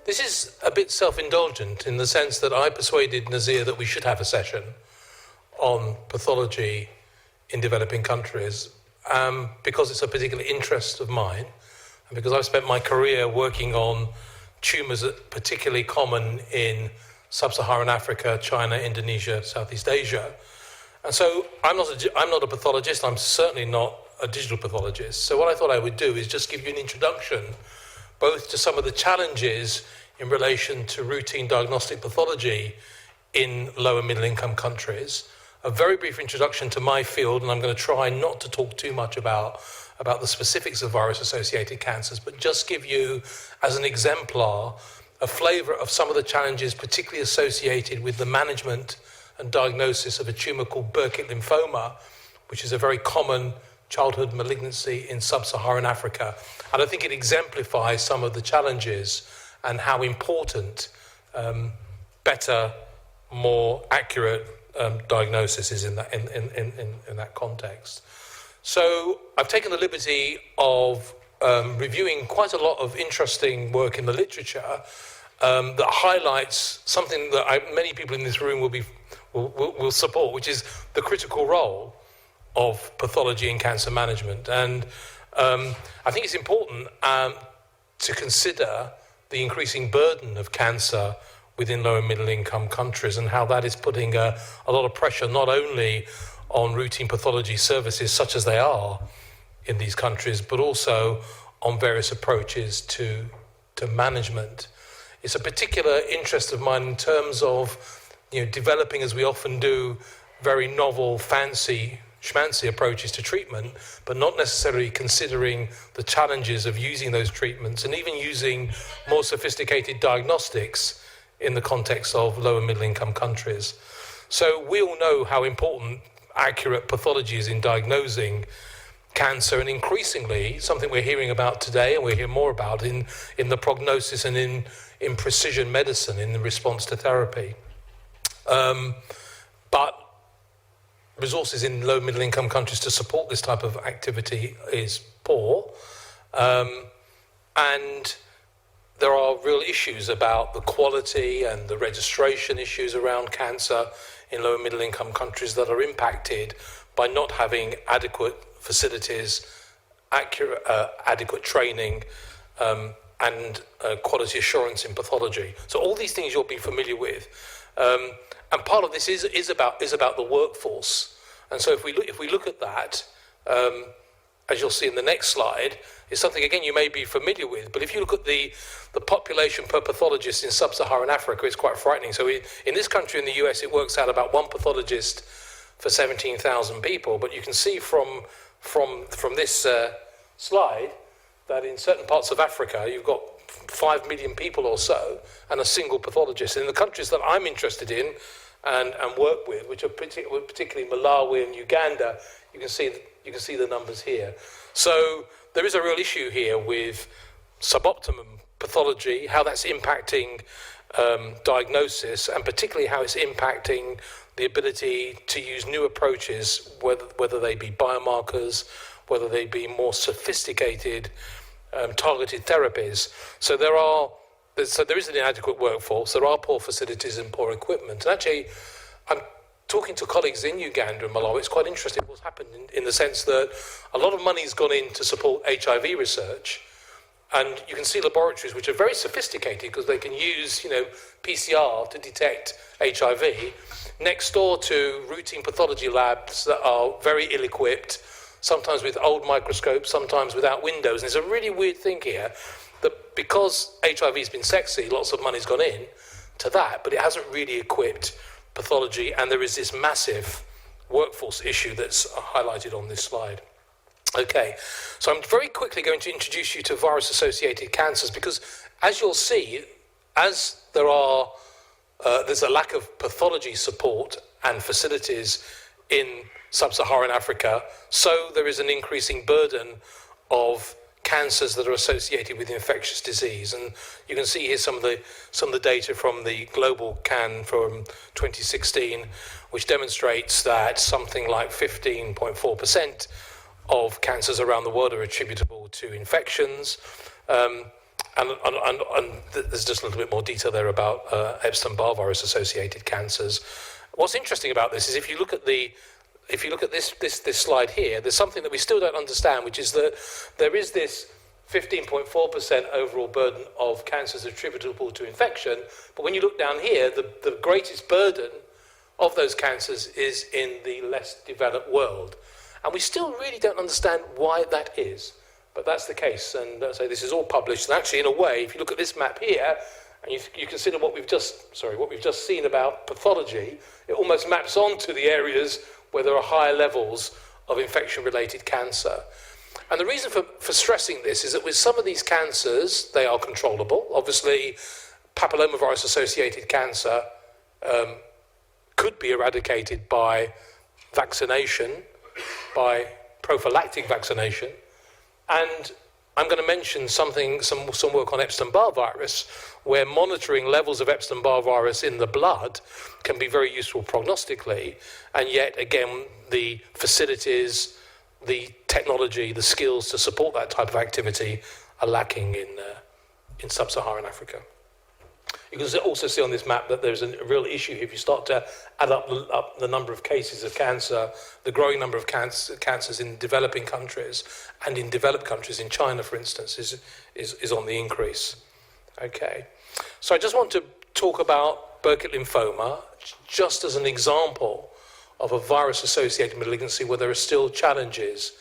this is a bit self-indulgent in the sense that I persuaded Nazir that we should have a session on pathology in developing countries because it's a particular interest of mine and because I've spent my career working on tumours that are particularly common in Sub-Saharan Africa, China, Indonesia, Southeast Asia. And so I'm not a pathologist, I'm certainly not a digital pathologist. So what I thought I would do is just give you an introduction both to some of the challenges in relation to routine diagnostic pathology in low and middle income countries, a very brief introduction to my field, and I'm going to try not to talk too much about the specifics of virus-associated cancers, but just give you, as an exemplar, a flavour of some of the challenges particularly associated with the management and diagnosis of a tumour called Burkitt Lymphoma, which is a very common childhood malignancy in Sub-Saharan Africa. And I think it exemplifies some of the challenges and how important better, more accurate diagnosis is in that context. So I've taken the liberty of reviewing quite a lot of interesting work in the literature that highlights something that many people in this room will support, which is the critical role of pathology in cancer management. And I think it's important to consider the increasing burden of cancer within low and middle income countries and how that is putting a lot of pressure not only on routine pathology services such as they are in these countries, but also on various approaches to management. It's a particular interest of mine in terms of developing, as we often do, very novel, fancy, schmancy approaches to treatment, but not necessarily considering the challenges of using those treatments and even using more sophisticated diagnostics in the context of low and middle income countries. So we all know how important accurate pathology is in diagnosing cancer, and increasingly something we're hearing about today and we'll hear more about in the prognosis and in precision medicine in the response to therapy. But resources in low middle income countries to support this type of activity is poor, and there are real issues about the quality and the registration issues around cancer in low and middle income countries that are impacted by not having adequate facilities, adequate training, and quality assurance in pathology. So all these things you'll be familiar with. And part of this is about the workforce. And so if we look at that, as you'll see in the next slide, is something again you may be familiar with. But if you look at the population per pathologist in Sub-Saharan Africa, it's quite frightening. So in this country, in the US, it works out about one pathologist for 17,000 people. But you can see from this slide that in certain parts of Africa, you've got 5 million people or so and a single pathologist. In the countries that I'm interested in and work with, which are particularly Malawi and Uganda, you can see the numbers here. So there is a real issue here with suboptimum pathology, how that's impacting diagnosis, and particularly how it's impacting the ability to use new approaches, whether they be biomarkers, whether they be more sophisticated targeted therapies. So there is an inadequate workforce, there are poor facilities and poor equipment. And actually, I'm talking to colleagues in Uganda and Malawi. It's quite interesting what's happened in the sense that a lot of money's gone in to support HIV research, and you can see laboratories which are very sophisticated because they can use PCR to detect HIV next door to routine pathology labs that are very ill-equipped, sometimes with old microscopes, sometimes without windows. And there's a really weird thing here that because HIV has been sexy, lots of money's gone in to that, but it hasn't really equipped pathology, and there is this massive workforce issue that's highlighted on this slide. Okay, so I'm very quickly going to introduce you to virus-associated cancers because, as you'll see, as there's a lack of pathology support and facilities in Sub-Saharan Africa, so there is an increasing burden of cancers that are associated with infectious disease. And you can see here some of the data from the global CAN from 2016, which demonstrates that something like 15.4% of cancers around the world are attributable to infections. And there's just a little bit more detail there about Epstein-Barr virus-associated cancers. What's interesting about this is if you look at this slide here, there's something that we still don't understand, which is that there is this 15.4% overall burden of cancers attributable to infection, but when you look down here, the greatest burden of those cancers is in the less developed world. And we still really don't understand why that is. But that's the case, and so this is all published. And actually, in a way, if you look at this map here, and you consider what we've just seen about pathology, it almost maps onto the areas where there are higher levels of infection-related cancer. And the reason for stressing this is that with some of these cancers, they are controllable. Obviously, papillomavirus-associated cancer could be eradicated by vaccination, by prophylactic vaccination. And I'm going to mention some work on Epstein-Barr virus, where monitoring levels of Epstein-Barr virus in the blood can be very useful prognostically, and yet, again, the facilities, the technology, the skills to support that type of activity are lacking in Sub-Saharan Africa. You can also see on this map that there's a real issue if you start to add up the number of cases of cancer, the growing number of cancers in developing countries, and in developed countries, in China, for instance, is on the increase. Okay, so I just want to talk about Burkitt lymphoma just as an example of a virus-associated malignancy where there are still challenges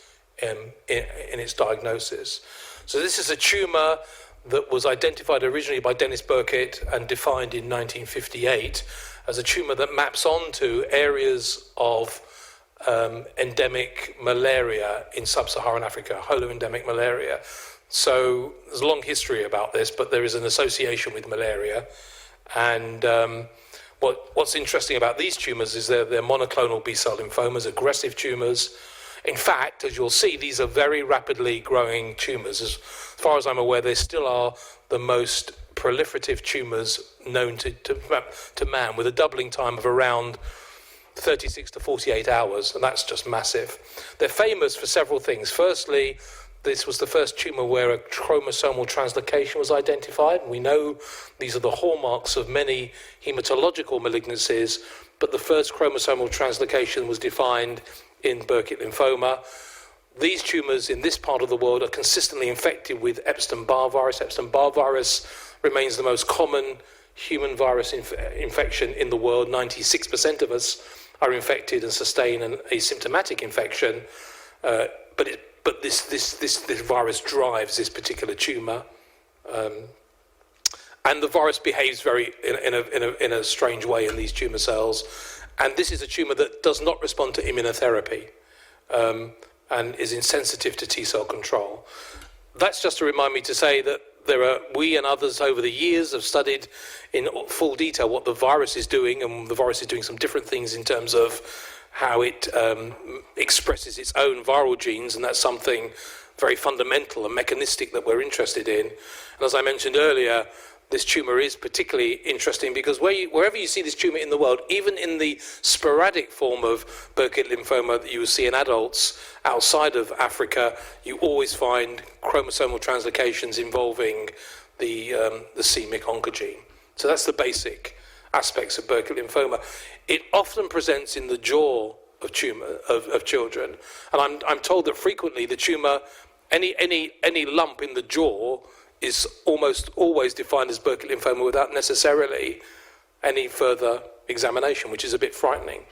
in its diagnosis. So this is a tumour that was identified originally by Dennis Burkitt and defined in 1958 as a tumour that maps onto areas of endemic malaria in Sub-Saharan Africa, holoendemic malaria. So there's a long history about this, but there is an association with malaria. And what's interesting about these tumours is they're monoclonal B-cell lymphomas, aggressive tumours. In fact, as you'll see, these are very rapidly growing tumours. As far as I'm aware, they still are the most proliferative tumours known to man, with a doubling time of around 36 to 48 hours, and that's just massive. They're famous for several things. Firstly, this was the first tumour where a chromosomal translocation was identified. We know these are the hallmarks of many hematological malignancies, but the first chromosomal translocation was defined in Burkitt lymphoma. These tumours in this part of the world are consistently infected with Epstein-Barr virus. Epstein-Barr virus remains the most common human virus infection in the world. 96% of us are infected and sustain an asymptomatic infection, but this virus drives this particular tumour, and the virus behaves in a strange way in these tumour cells. And this is a tumour that does not respond to immunotherapy and is insensitive to T-cell control. That's just to remind me to say that we and others over the years have studied in full detail what the virus is doing, and the virus is doing some different things in terms of how it expresses its own viral genes, and that's something very fundamental and mechanistic that we're interested in. And as I mentioned earlier, this tumour is particularly interesting because wherever you see this tumour in the world, even in the sporadic form of Burkitt lymphoma that you will see in adults outside of Africa, you always find chromosomal translocations involving the c-MYC oncogene. So that's the basic aspects of Burkitt lymphoma. It often presents in the jaw of children, and I'm told that frequently the tumour, any lump in the jaw, is almost always defined as Burkitt lymphoma without necessarily any further examination, which is a bit frightening.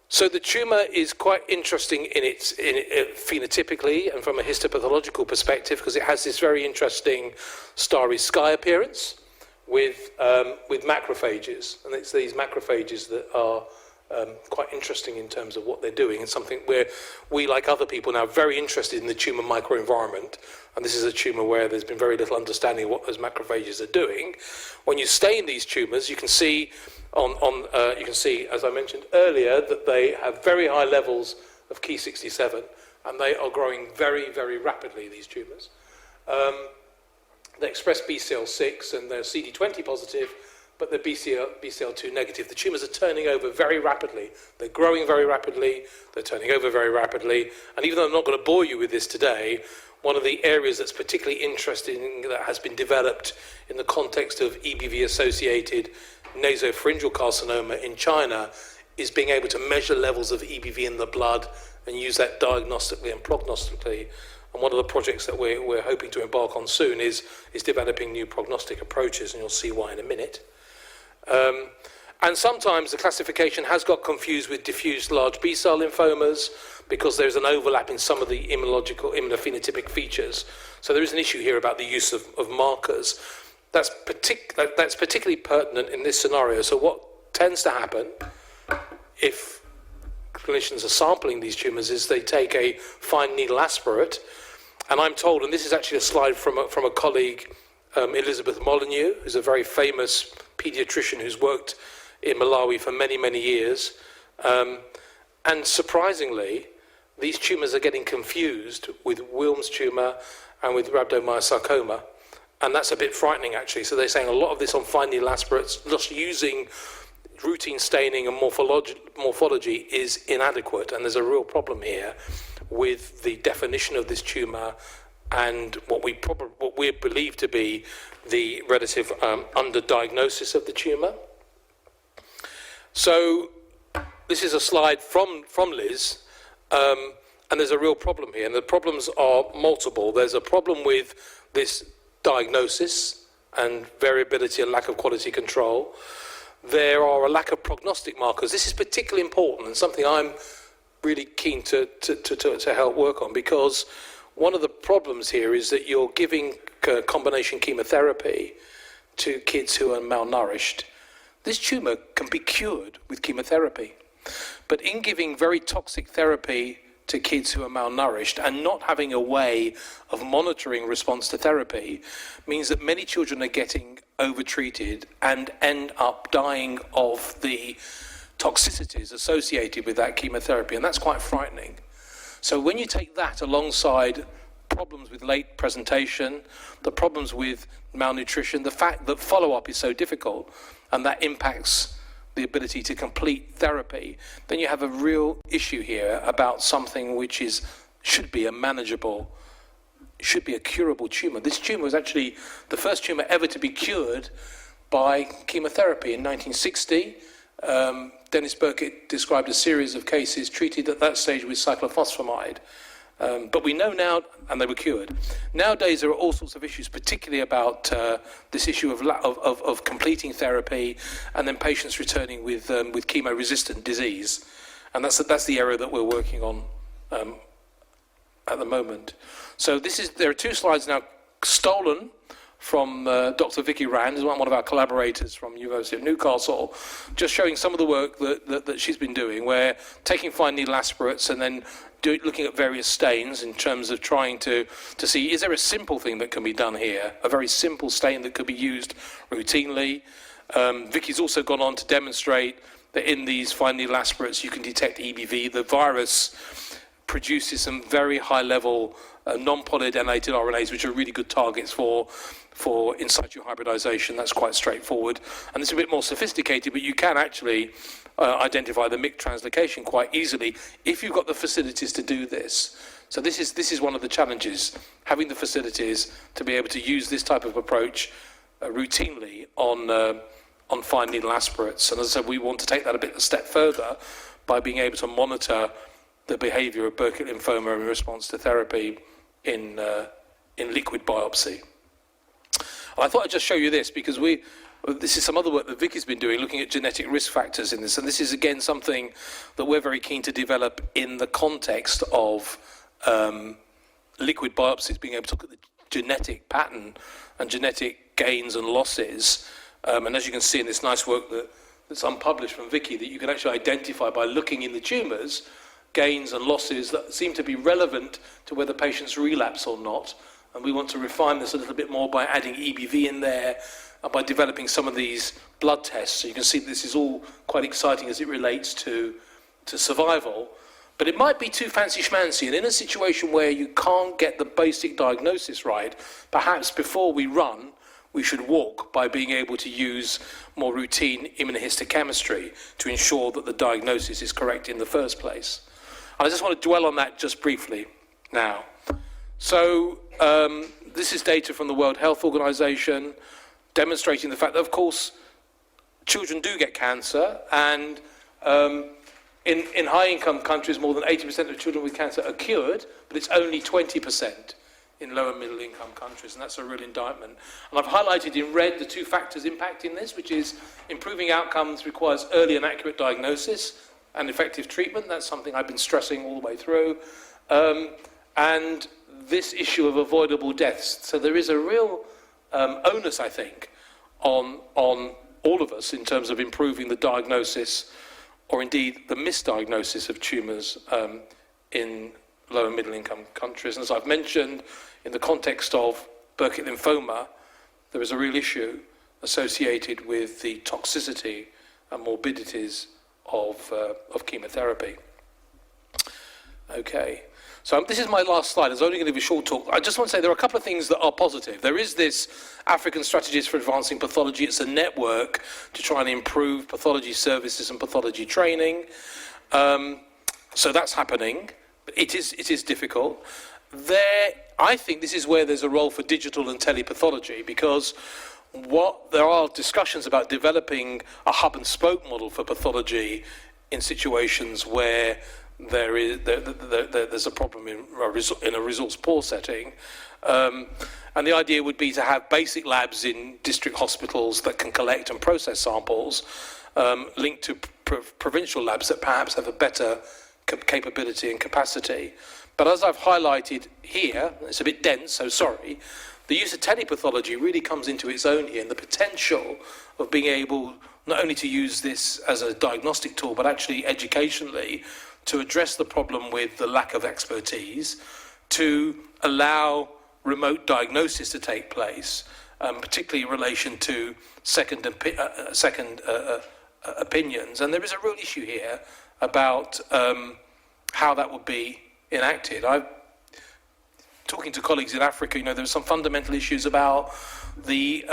So the tumour is quite interesting in its phenotypically and from a histopathological perspective, because it has this very interesting starry sky appearance with macrophages, and it's these macrophages that are quite interesting in terms of what they're doing, and something where we, like other people now, are very interested in the tumour microenvironment. And this is a tumour where there's been very little understanding of what those macrophages are doing. When you stain these tumours, you can see as I mentioned earlier, that they have very high levels of Ki67, and they are growing very, very rapidly, these tumours. They express BCL6 and they're CD20 positive, but they're BCL2 negative. The tumours are turning over very rapidly. They're growing very rapidly, they're turning over very rapidly, and even though I'm not going to bore you with this today, one of the areas that's particularly interesting that has been developed in the context of EBV-associated nasopharyngeal carcinoma in China is being able to measure levels of EBV in the blood and use that diagnostically and prognostically. And one of the projects that we're hoping to embark on soon is developing new prognostic approaches, and you'll see why in a minute. And sometimes the classification has got confused with diffuse large B-cell lymphomas because there's an overlap in some of the immunophenotypic features. So there is an issue here about the use of markers. That's particularly pertinent in this scenario. So what tends to happen if clinicians are sampling these tumours is they take a fine needle aspirate, and I'm told, and this is actually a slide from a colleague, Elizabeth Molyneux, who's a very famous paediatrician who's worked in Malawi for many, many years. And surprisingly, these tumours are getting confused with Wilms tumour and with rhabdomyosarcoma. And that's a bit frightening, actually. So they're saying a lot of this on fine needle aspirates, just using routine staining and morphology is inadequate. And there's a real problem here with the definition of this tumour and what we believe to be the relative underdiagnosis of the tumour. So this is a slide from Liz, and there's a real problem here, and the problems are multiple. There's a problem with this diagnosis and variability and lack of quality control. There are a lack of prognostic markers. This is particularly important and something I'm really keen to help work on, because one of the problems here is that you're giving combination chemotherapy to kids who are malnourished. This tumour can be cured with chemotherapy, but in giving very toxic therapy to kids who are malnourished and not having a way of monitoring response to therapy means that many children are getting overtreated and end up dying of the toxicities associated with that chemotherapy, and that's quite frightening. So when you take that alongside problems with late presentation, the problems with malnutrition, the fact that follow-up is so difficult, and that impacts the ability to complete therapy, then you have a real issue here about something which should be a manageable, should be a curable tumour. This tumour was actually the first tumour ever to be cured by chemotherapy in 1960. Dennis Burkitt described a series of cases treated at that stage with cyclophosphamide. But we know now, and they were cured. Nowadays, there are all sorts of issues, particularly about this issue of completing therapy and then patients returning with chemo-resistant disease. And that's the area that we're working on at the moment. So there are two slides now stolen from Dr. Vicky Rand, who's one of our collaborators from University of Newcastle, just showing some of the work that she's been doing, where taking fine needle aspirates and then looking at various stains in terms of trying to see, is there a simple thing that can be done here, a very simple stain that could be used routinely. Vicky's also gone on to demonstrate that in these fine needle aspirates you can detect EBV. The virus produces some very high-level non-polyadenylated RNAs, which are really good targets for in situ hybridization. That's quite straightforward. And it's a bit more sophisticated, but you can actually identify the MYC translocation quite easily if you've got the facilities to do this. So this is one of the challenges, having the facilities to be able to use this type of approach routinely on fine needle aspirates. And as I said, we want to take that a step further by being able to monitor the behaviour of Burkitt lymphoma in response to therapy in liquid biopsy. And I thought I'd just show you this because this is some other work that Vicky's been doing, looking at genetic risk factors in this. And this is, again, something that we're very keen to develop in the context of liquid biopsies, being able to look at the genetic pattern and genetic gains and losses. And as you can see in this nice work that's unpublished from Vicky, that you can actually identify by looking in the tumours gains and losses that seem to be relevant to whether patients relapse or not. And we want to refine this a little bit more by adding EBV in there and by developing some of these blood tests. So you can see this is all quite exciting as it relates to survival. But it might be too fancy schmancy, and in a situation where you can't get the basic diagnosis right, perhaps before we run, we should walk by being able to use more routine immunohistochemistry to ensure that the diagnosis is correct in the first place. And I just want to dwell on that just briefly now. So this is data from the World Health Organization demonstrating the fact that, of course, children do get cancer, and in high-income countries, more than 80% of children with cancer are cured, but it's only 20% in lower middle-income countries, and that's a real indictment. And I've highlighted in red the two factors impacting this, which is improving outcomes requires early and accurate diagnosis and effective treatment. That's something I've been stressing all the way through. And this issue of avoidable deaths. So there is a real onus, I think, on all of us in terms of improving the diagnosis, or indeed the misdiagnosis of tumours in lower middle income countries. And as I've mentioned, in the context of Burkitt lymphoma, there is a real issue associated with the toxicity and morbidities of chemotherapy. Okay. So this is my last slide. I was only going to give a short talk. I just want to say there are a couple of things that are positive. There is this African Strategies for Advancing Pathology. It's a network to try and improve pathology services and pathology training. So that's happening. It is difficult. I think this is where there's a role for digital and telepathology, because there are discussions about developing a hub and spoke model for pathology in situations where there's a problem in a resource poor setting, and the idea would be to have basic labs in district hospitals that can collect and process samples, linked to provincial labs that perhaps have a better capability and capacity. But as I've highlighted here, it's a bit dense, so sorry, the use of telepathology really comes into its own here, and the potential of being able not only to use this as a diagnostic tool, but actually educationally to address the problem with the lack of expertise, to allow remote diagnosis to take place, particularly in relation to second opinions. And there is a real issue here about how that would be enacted. I'm talking to colleagues in Africa, there are some fundamental issues about the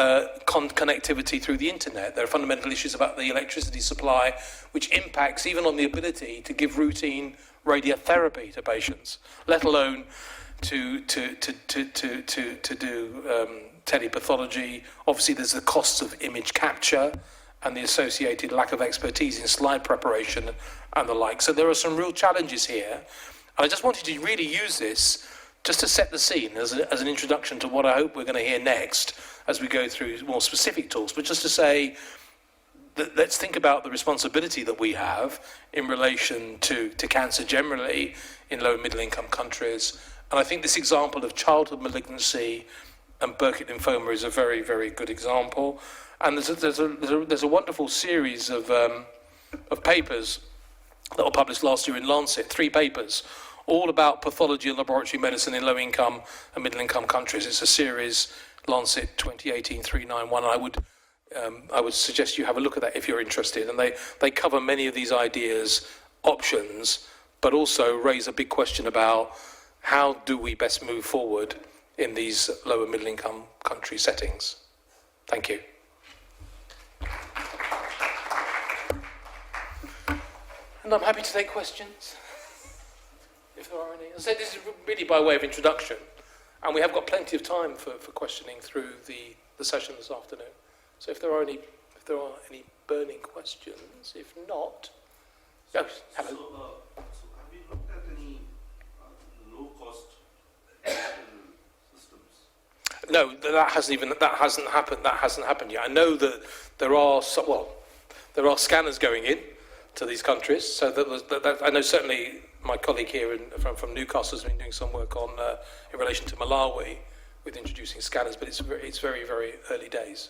connectivity through the internet. There are fundamental issues about the electricity supply, which impacts even on the ability to give routine radiotherapy to patients, let alone to do telepathology. Obviously, there's the costs of image capture and the associated lack of expertise in slide preparation and the like. So there are some real challenges here. And I just wanted to really use this just to set the scene as an introduction to what I hope we're going to hear next as we go through more specific talks, but just to say that let's think about the responsibility that we have in relation to cancer generally in low and middle income countries. And I think this example of childhood malignancy and Burkitt lymphoma is a very, very good example. And there's a wonderful series of papers that were published last year in Lancet, 3 papers, all about pathology and laboratory medicine in low-income and middle-income countries. It's a series, Lancet 2018-391. I would suggest you have a look at that if you're interested. And they cover many of these ideas, options, but also raise a big question about how do we best move forward in these lower middle-income country settings. Thank you. And I'm happy to take questions, if there are any. As I said, this is really by way of introduction, and we have got plenty of time for questioning through the session this afternoon. So if there are any burning questions, if not, hello. So have you looked at any low-cost systems? No, that hasn't happened yet. I know that there are scanners going in to these countries. So that I know certainly my colleague here from Newcastle has been doing some work on in relation to Malawi with introducing scanners, but it's very, very early days.